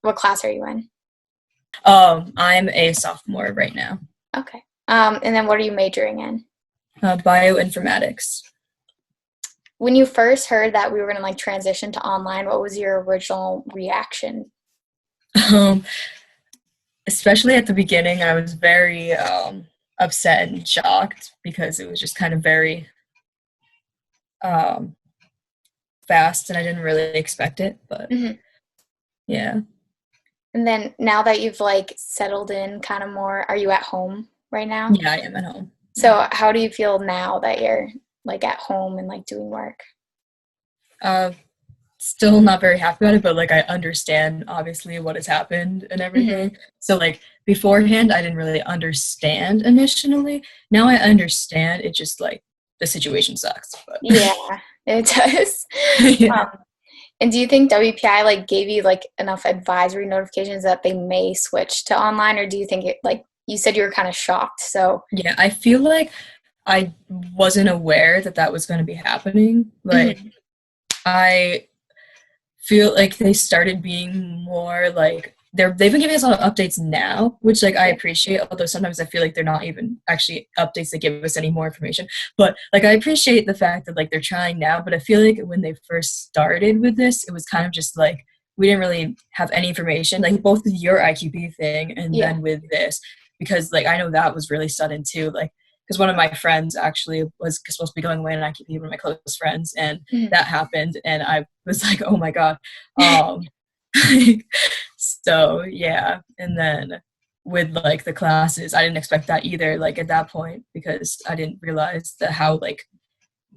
What class are you in? I'm a sophomore right now. Okay. And then what are you majoring in? Bioinformatics. When you first heard that we were going to transition to online, what was your original reaction? Um, Especially at the beginning, I was very upset and shocked because it was just kind of very um, fast, and I didn't really expect it. But Mhm. yeah, And then now that you've settled in kind of more, are you at home right now? yeah, I am at home. Yeah. So how do you feel now that you're at home and doing work? Uh, Still not very happy about it, but I understand obviously what has happened and Hmm. everything. So beforehand, I didn't really understand initially. Now I understand. It just the situation sucks. But Yeah, it does. yeah. Um, and do you think WPI gave you enough advisory notifications that they may switch to online, or do you think it you said you were kind of shocked? So Yeah, I feel like I wasn't aware that that was going to be happening. mhm. I feel like they started being more they've been giving us a lot of updates now, which I Yeah. appreciate, although sometimes I feel like they're not even actually updates that give us any more information. But I appreciate the fact that they're trying now, but I feel like when they first started with this, it was kind of just we didn't really have any information, both with your IQP thing and Yeah. then with this, because I know that was really sudden too, because one of my friends actually was supposed to be going away on IQP, one of my close friends, and Mhm. that happened, and I was like, oh my god. um so yeah, and then with the classes, I didn't expect that either, at that point, because I didn't realize that how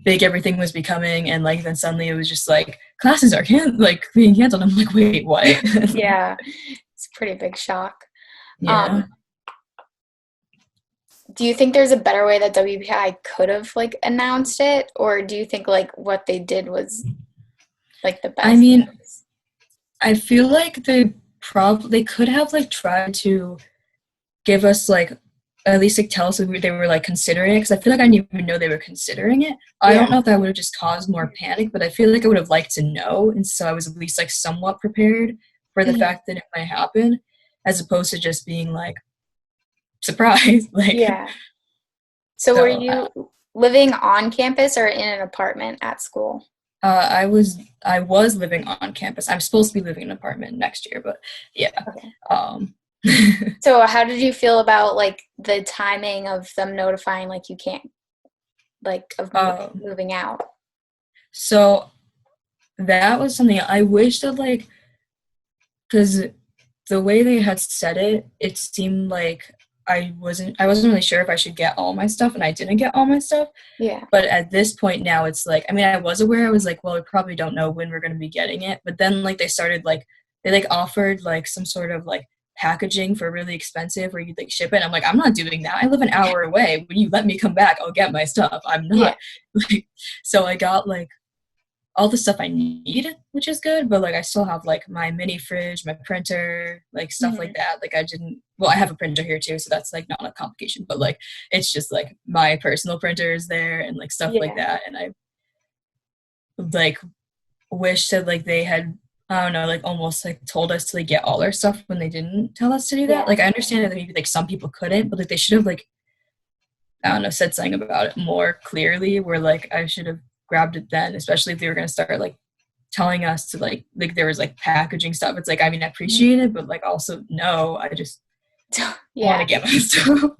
big everything was becoming, and then suddenly it was just classes are being canceled. I'm like, wait, what? Yeah, it's a pretty big shock. Yeah. Um, do you think there's a better way that WPI could have announced it, or do you think what they did was the I best? mean, I feel like they could have tried to give us at least tell us if they were considering it, because I feel like I didn't even know they were considering it. I Yeah. don't know if that would have just caused more panic, but I feel like I would have liked to know, and so I was at least somewhat prepared for the Mhm. fact that it might happen, as opposed to just being surprised. Yeah. So were So you living on campus or in an apartment at school? I was living on campus. I'm supposed to be living in an apartment next year, but yeah. Okay. um So how did you feel about the timing of them notifying you can't of um moving out? so that was something I wish that because the way they had said it, it seemed like I wasn't really sure if I should get all my stuff, and I didn't get all my stuff. Yeah. But at this point now, it's I mean, I was aware. I was well, we probably don't know when we're going to be getting it. But then they started they offered some sort of packaging for really expensive where you'd ship it. I'm I'm not doing that. I live an hour away. When you let me come back, I'll get my stuff. I'm Yeah. not so I got all the stuff I need, which is good, but I still have my mini fridge, my printer, stuff like Mhm. that. I didn't, well, I have a printer here too, so that's not a complication, but it's just my personal printer is there, and stuff like Yeah. that. And I like wish that they had, I don't know, almost told us to get all our stuff when they didn't tell us to do that. Yeah. I understand that maybe some people couldn't, but they should have I don't know, said something about it more clearly, where I should have grabbed it then, especially if they were going to start telling us to there was packaging stuff. It's I mean, I appreciate it, but also no, I just want to Yeah. get my stuff.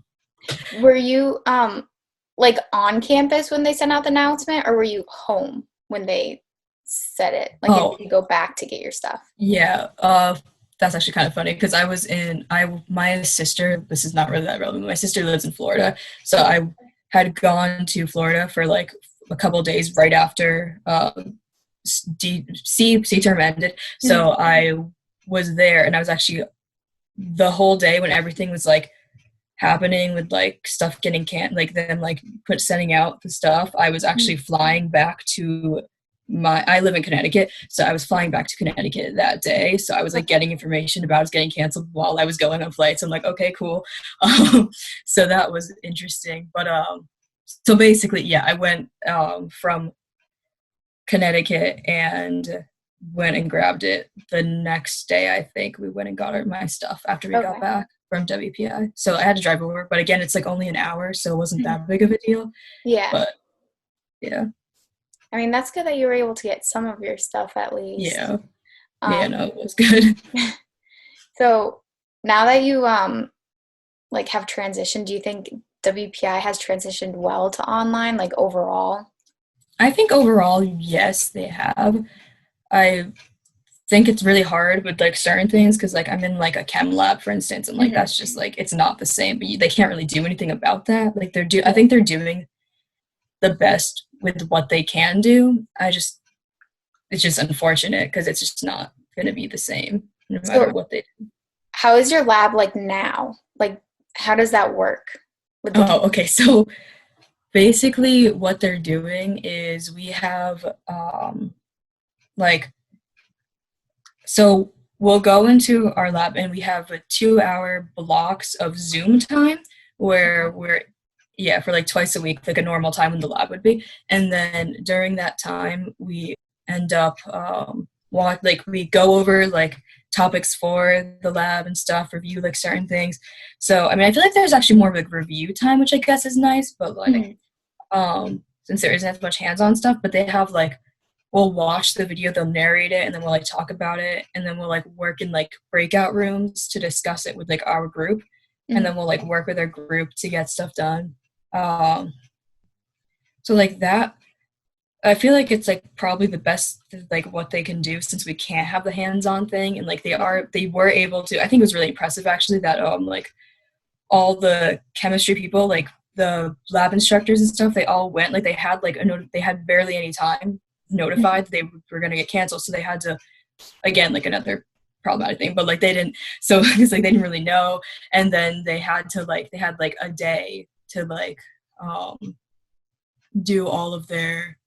Were you on campus when they sent out the announcement, or were you home when they said it? And Oh did you go back to get your stuff? yeah, that's actually kind of funny, because my sister, this is not really that relevant, my sister lives in Florida, so Okay. I had gone to Florida for a couple of days right after C term ended. Mhm. So I was there, and I was actually the whole day when everything was happening with stuff getting them sending out the stuff. I was actually Mhm. flying back to I live in Connecticut, so I was flying back to Connecticut that day. So I was Okay. getting information about it getting canceled while I was going on flights. I'm okay, cool. So that was interesting. But so basically, yeah, I went from Connecticut and went and grabbed it the next day. I think we went and got my stuff after we got Okay. back from WPI. So I had to drive over, but again, it's like only an hour, so it wasn't Mhm. that big of a deal. Yeah. But yeah, I mean, that's good that you were able to get some of your stuff at least. yeah, yeah. Um, No, it was good. so now that you like have transitioned, do you think WPI has transitioned well to online, like overall? I think overall, yes, they have. I think it's really hard with like certain things because like I'm in like a chem lab, for instance, and like Hmm. that's just like it's not the same. But they can't really do anything about that. Like I Yeah. think they're doing the best with what they can do. It's just unfortunate because it's just not going to be the same no matter So what they do. how is your lab like now? Like, how does that work with the? Oh, okay. So basically, what they're doing is we have like so we'll go into our lab and we have a 2 hour blocks of Zoom time where we're yeah for like twice a week like a normal time when the lab would be, and then during that time we end up like we go over like topics for the lab and stuff, review like certain things. So I mean I feel like there's actually more like review time, which I guess is nice, but like Mhm. since there isn't as much hands-on stuff, but they have like we'll watch the video, they'll narrate it, and then we'll like talk about it, and then we'll like work in like breakout rooms to discuss it with like our group, and Mhm. then we'll like work with our group to get stuff done. Um, so like that, I feel like it's like probably the best like what they can do since we can't have the hands-on thing, and like they were able to. I think it was really impressive actually that like all the chemistry people like the lab instructors and stuff they all went like they had like they had barely any time Mhm. notified that they were going to get canceled, so they had to again like another problematic thing, but like they didn't so it's like they didn't really know, and then they had like a day to like um do all of their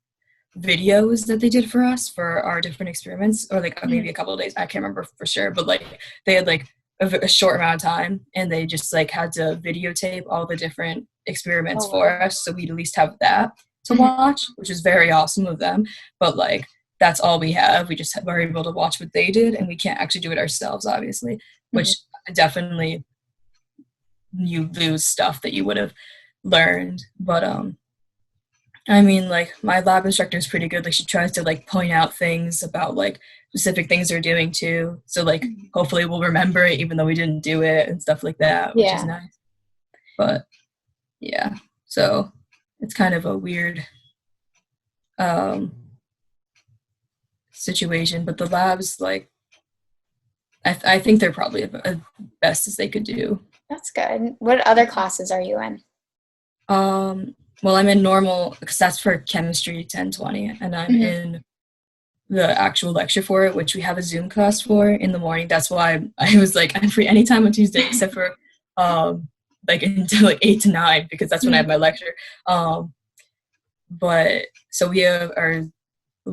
videos that they did for us for our different experiments, or like maybe Mhm. a couple of days, I can't remember for sure, but like they had like a short amount of time and they just like had to videotape all the different experiments Oh wow. for us so we'd at least have that to Mhm. watch, which is very awesome of them. But like that's all we have, we just were able to watch what they did and we can't actually do it ourselves obviously, Mhm. which definitely you lose stuff that you would have learned. But I mean, like my lab instructor is pretty good. Like she tries to like point out things about like specific things they're doing too. So like Mhm. hopefully we'll remember it even though we didn't do it and stuff like that, which is Yeah. nice. But yeah, so it's kind of a weird um, situation. But the labs, like I think they're probably as best as they could do. That's good. What other classes are you in? Well, I'm in normal because that's for chemistry 1020, and I'm Mhm. in the actual lecture for it, which we have a Zoom class for in the morning. That's why I was like, I'm free anytime on Tuesday except for like until like 8 to 9 because that's when I Mhm. have my lecture. Um, but so we have our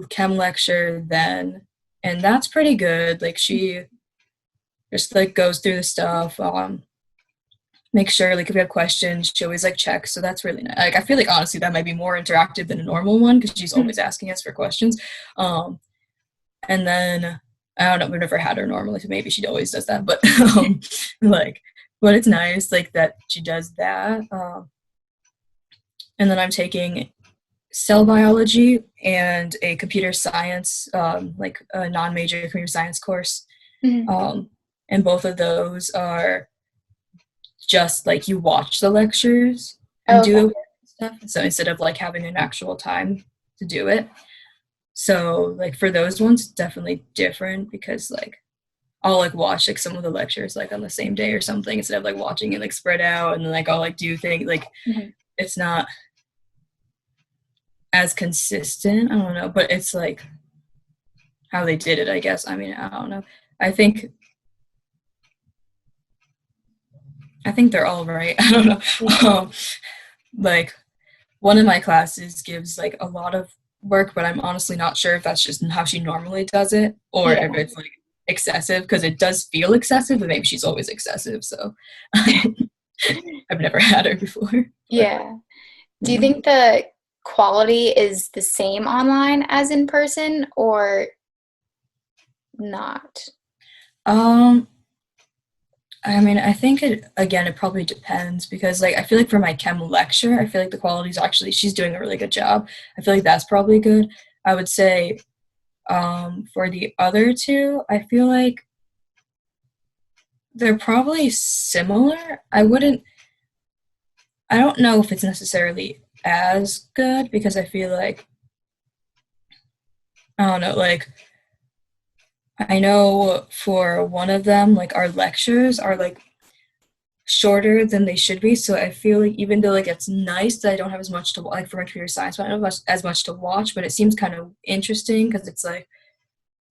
chem lecture then, and that's pretty good. Like she just like goes through the stuff, make sure like if we have questions, she always like checks. So that's really nice. Like I feel like honestly that might be more interactive than a normal one because she's Mhm. always asking us for questions. Um, And then I don't know, we've never had her normally, so maybe she always does that. But like, but it's nice like that she does that. And then I'm taking cell biology and a computer science, like a non-major computer science course. Mhm. Um, and both of those are just like you watch the lectures and Oh, do okay. the work and stuff. So instead of like having an actual time to do it. So like for those ones, definitely different because like I'll like watch like some of the lectures like on the same day or something instead of like watching it like spread out, and then like I'll like do things like Mhm. it's not as consistent. I don't know, but it's like how they did it, I guess. I mean, I don't know. I think I think they're all right. I don't know. Yeah. Like one of my classes gives like a lot of work, but I'm honestly not sure if that's just how she normally does it or if Yeah. it's like excessive because it does feel excessive, but maybe she's always excessive. So I've never had her before. But Yeah. Do you yeah. think the quality is the same online as in person, or not? Um, I mean, I think it probably depends because like I feel like for my chem lecture, I feel like the quality is actually she's doing a really good job. I feel like that's probably good. I would say for the other two, I feel like they're probably similar. I don't know if it's necessarily as good because I feel like I don't know, like I know for one of them, like our lectures are like shorter than they should be. So I feel like even though like it's nice that I don't have as much to like for my computer science, but I don't have as much to watch, but it seems kind of interesting because it's like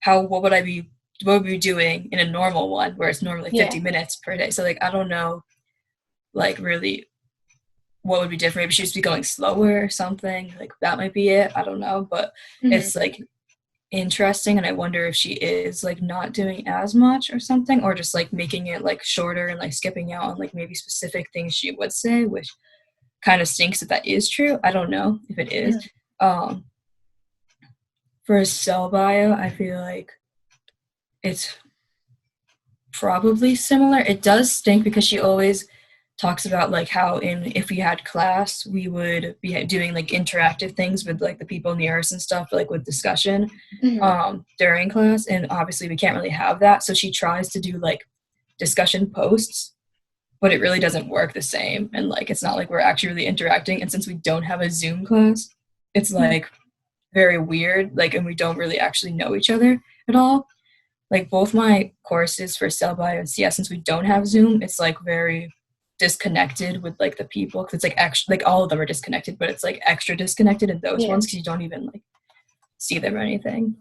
how what would we be doing in a normal one where it's normally Yeah. 50 minutes per day. So like I don't know like really what would be different. Maybe she'd just be going slower or something. Like that might be it. I don't know. But Hmm. it's like interesting and I wonder if she is like not doing as much or something or just like making it like shorter and like skipping out on like maybe specific things she would say, which kind of stinks if that is true. I don't know if it is. Hmm. Um for cell bio, I feel like it's probably similar. It does stink because she always talks about like how in if we had class we would be doing like interactive things with like the people in the earth and stuff like with discussion Hmm. during class and obviously we can't really have that so she tries to do like discussion posts but it really doesn't work the same and like it's not like we're actually really interacting and since we don't have a Zoom class it's like very weird like and we don't really actually know each other at all like both my courses for cell bio and CS, since we don't have Zoom, it's like very disconnected with like the people because it's like extra, like all of them are disconnected, but it's like extra disconnected in those Yeah. ones because you don't even like see them or anything.